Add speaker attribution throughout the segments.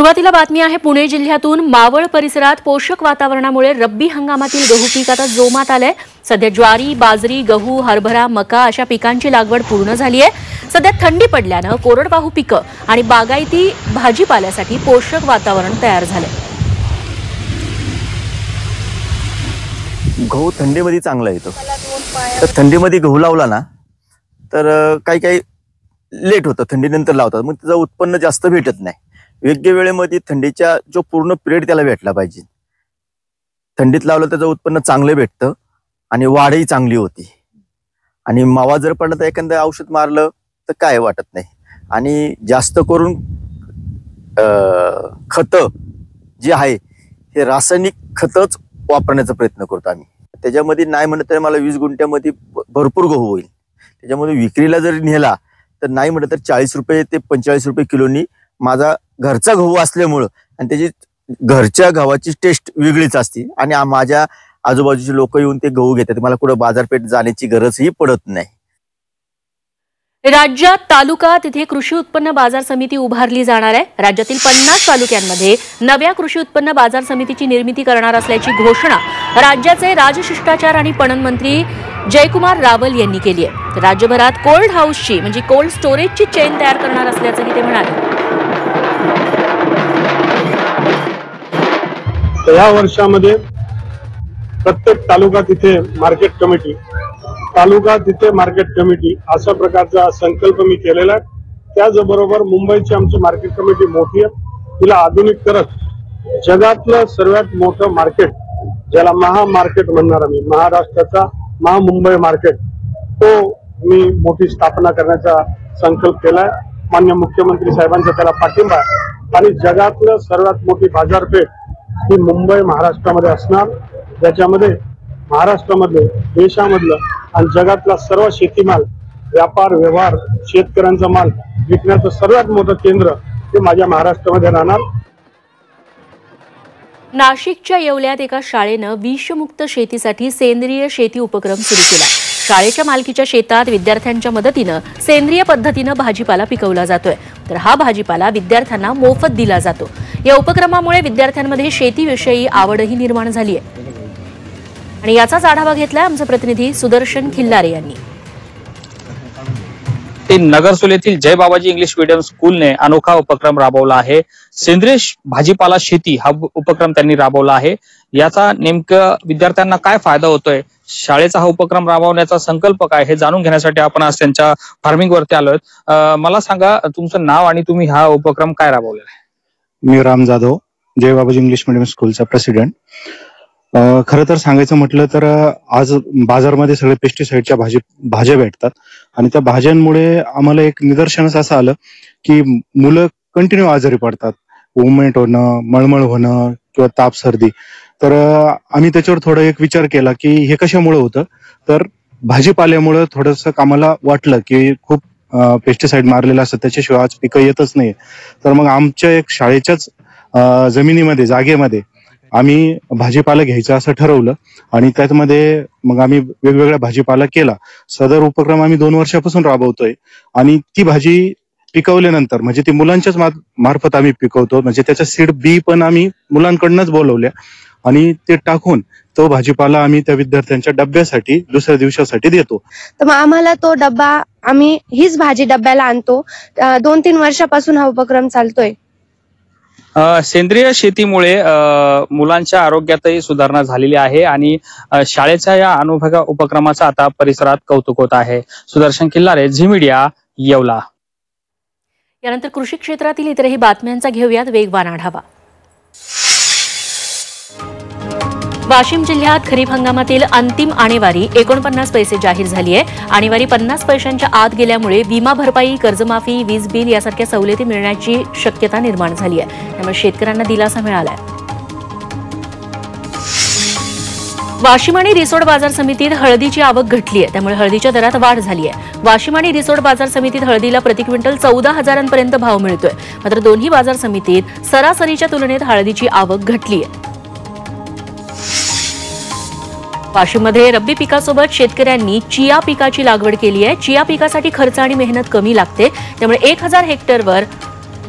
Speaker 1: सुरुवातीला बातमी आहे पुणे जिल्ह्यातून मावळ परिसरात पोषक वातावरणामुळे रब्बी हंगामातील गहू पीक आता जोमात आलंय। सध्या ज्वारी, बाजरी, गहू, हरभरा, मका अशा पिकांची लागवड पूर्ण झाली आहे। सध्या थंडी पडल्यानं कोरडवाहू पिकं आणि बागायती भाजीपाल्यासाठी पोषक वातावरण तयार झालंय।
Speaker 2: गहू थंडीमध्ये चांगला येतो, तर थंडीमध्ये गहू लावला ना तर काही लेट होतं, थंडीनंतर लावतात मग त्याचं उत्पन्न जास्त भेटत नाही। योग्य वेळेमध्ये थंडीच्या जो पूर्ण पिरियड त्याला भेटला पाहिजे। थंडीत लावलं त्याचं उत्पन्न चांगलं भेटतं आणि वाढही चांगली होती। आणि मावा जर पडला तर एखादं औषध मारलं तर काय वाटत नाही। आणि जास्त करून खत जे आहे हे रासायनिक खतच वापरण्याचा प्रयत्न करतो आम्ही। त्याच्यामध्ये नाही म्हणत तर मला 20 गुंठ्यामध्ये भरपूर गहू होईल। त्याच्यामध्ये विक्रीला जर नेला तर नाही म्हणत तर 40 रुपये ते 45 रुपये किलोनी माझा घरचा गहू असल्यामुळे आणि त्याची घरच्या गव्हाची टेस्ट वेगळीच असते। आणि माझ्या आजूबाजूचे लोक येऊन ते गहू घेतात, मला कुठे बाजारपेठ जाण्याची गरजही पडत नाही।
Speaker 1: राज्यात तालुका तिथे कृषी उत्पन्न बाजार समिती उभारली जाणार आहे। राज्यातील 50 तालुक्यांमध्ये नव्या कृषी उत्पन्न बाजार समितीची निर्मिती करणार असल्याची घोषणा राज्याचे राजशिष्टाचार आणि पणन मंत्री जयकुमार रावल यांनी केली आहे। राज्यभरात कोल्ड हाऊसची म्हणजे कोल्ड स्टोरेजची चेन तयार करणार असल्याचंही ते म्हणाले।
Speaker 3: या वर्षामध्ये प्रत्येक तालुका तिथे मार्केट कमिटी, तालुका तिथे मार्केट कमिटी अशा प्रकारचा संकल्प मी केलेला आहे। त्याचबरोबर मुंबईची आमची मार्केट कमिटी मोठी आहे, तिला आधुनिक करत जगातलं सर्वात मोठं मार्केट ज्याला महा मार्केट म्हणणार आम्ही, महाराष्ट्राचा महा मुंबई मार्केट, तो मी मोठी स्थापना करण्याचा संकल्प केलाय। माननीय मुख्यमंत्री साहेबांचा त्याला पाठिंबा आहे आणि जगातलं सर्वात मोठी बाजारपेठ ही मुंबई महाराष्ट्रामध्ये असणार, ज्याच्यामध्ये महाराष्ट्रामधलं, देशामधलं आणि जगातला सर्व शेतीमाल, व्यापार व्यवहार, शेतकऱ्यांचा माल विकण्याचं सर्वात मोठं केंद्र हे माझ्या महाराष्ट्रामध्ये राहणार।
Speaker 1: नाशिकच्या येवल्यात एका शाळेनं विषमुक्त शेतीसाठी सेंद्रिय शेती उपक्रम सुरू केला। शाळेच्या मालकीच्या शेतात विद्यार्थ्यांच्या मदतीनं सेंद्रिय पद्धतीनं भाजीपाला पिकवला जातोय, तर हा भाजीपाला विद्यार्थ्यांना मोफत दिला जातो। या उपक्रमामुळे विद्यार्थ्यांमध्ये शेतीविषयी आवडही निर्माण झाली आहे आणि याचाच आढावा घेतलाय आमचे प्रतिनिधी सुदर्शन खिल्लारे यांनी।
Speaker 4: नगरसोल येथील जय बाबाजी इंग्लिश मीडियम स्कूलने अनोखा उपक्रम राबवला आहे। सेंद्रिय भाजीपाला शेती हा उपक्रम त्यांनी राबवला आहे। याचा नेमकं विद्यार्थ्यांना काय फायदा होतोय, शाळेचा हा उपक्रम राबवण्याचा संकल्प काय हे जाणून घेण्यासाठी आपण आज त्यांच्या फार्मिंग वरती आलोय। मला सांगा तुमचं नाव आणि तुम्ही हा उपक्रम काय राबवलेला आहे?
Speaker 5: मी राम जाधव, जय बाबाजी इंग्लिश मीडियम स्कूलचा प्रेसिडेंट। खरं तर सांगायचं म्हटलं तर आज बाजारमध्ये सगळे पेस्टिसाइडच्या भाज्या भेटतात आणि त्या भाज्यांमुळे आम्हाला एक निदर्शनास असं आलं की मुलं कंटिन्यू आजारी पडतात, वोमिट होणं, मळमळ होणं किंवा ताप सर्दी। तर आम्ही त्याच्यावर थोडा एक विचार केला की हे कशामुळे होतं, तर भाजीपाल्यामुळे थोडंसं आम्हाला वाटलं की खूप पेस्टिसाइड मारलेलं असतं, त्याच्याशिवाय आज पिकं येतच नाही। तर मग आमच्या एक शाळेच्याच जमिनीमध्ये, जागेमध्ये आम्ही भाजीपाला घ्यायचं असं ठरवलं आणि त्यामध्ये मग आम्ही वेगवेगळ्या भाजीपाला केला। सदर उपक्रम आम्ही 2 वर्षापासून राबवतोय आणि ती भाजी पिकवल्यानंतर म्हणजे ती मुलांच्याच मार्फत आम्ही पिकवतो, म्हणजे त्याच्या सीड बी पण आम्ही मुलांकडनंच बोलवल्या आणि ते टाकून तो भाजीपाला आम्ही त्या विद्यार्थ्यांच्या डब्यासाठी दुसऱ्या दिवसासाठी देतो।
Speaker 6: तर मग आम्हाला तो डब्बा, आम्ही हीच भाजी डब्याला आणतो। 2-3 वर्षापासून हा उपक्रम चालतोय।
Speaker 4: सेंद्रिय शेतीमुळे मुलांच्या आरोग्यातही सुधारणा झालेली आहे आणि शाळेच्या या अनोख्या उपक्रमाचा आता परिसरात कौतुक होत आहे। सुदर्शन खिल्लारे, झी मीडिया, येवला।
Speaker 1: यानंतर कृषी क्षेत्रातील इतरही बातम्यांचा घेऊयात वेगवान आढावा। वाशिम जिल्ह्यात खरीप हंगामातील अंतिम आणेवारी 49 पैसे जाहीर झाली आहे। आणेवारी 50 पैशांच्या आत गेल्यामुळे विमा भरपाई, कर्जमाफी, वीज बिल यासारख्या सवलती मिळण्याची शक्यता निर्माण झाली आहे, त्यामुळे शेतकऱ्यांना दिलासा मिळालाय। वाशिम आणि रिसोड बाजार समितीत हळदीची आवक घटली आहे, त्यामुळे हळदीच्या दरात वाढ झाली आहे। वाशिम आणि रिसोड बाजार समितीत हळदीला प्रति क्विंटल 14,000 भाव मिळतोय, मात्र दोन्ही बाजार समितीत सरासरीच्या तुलनेत हळदीची आवक घटली आहे। वाशिममध्ये रब्बी पिकासोबत शेतकऱ्यांनी चिया पिकाची लागवड केली आहे। चिया पिकासाठी खर्च आणि मेहनत कमी लागते, त्यामुळे 1000 हेक्टरवर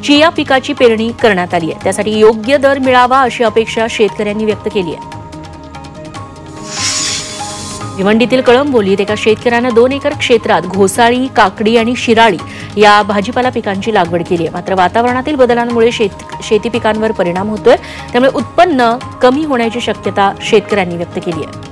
Speaker 1: चिया पिकाची पेरणी करण्यात आली आहे. त्यासाठी योग्य दर मिळावा अशी अपेक्षा शेतकऱ्यांनी व्यक्त केली आहे. भिवंडीतील कळंबोलीत एका शेतकऱ्यानं 2 एकर क्षेत्रात घोसाळी, काकडी आणि शिराळी या भाजीपाला पिकांची लागवड केली आहे. मात्र वातावरणातील बदलांमुळे शेती पिकांवर परिणाम होतोय. त्यामुळे उत्पन्न कमी होण्याची शक्यता शेतकऱ्यांनी व्यक्त केली आहे.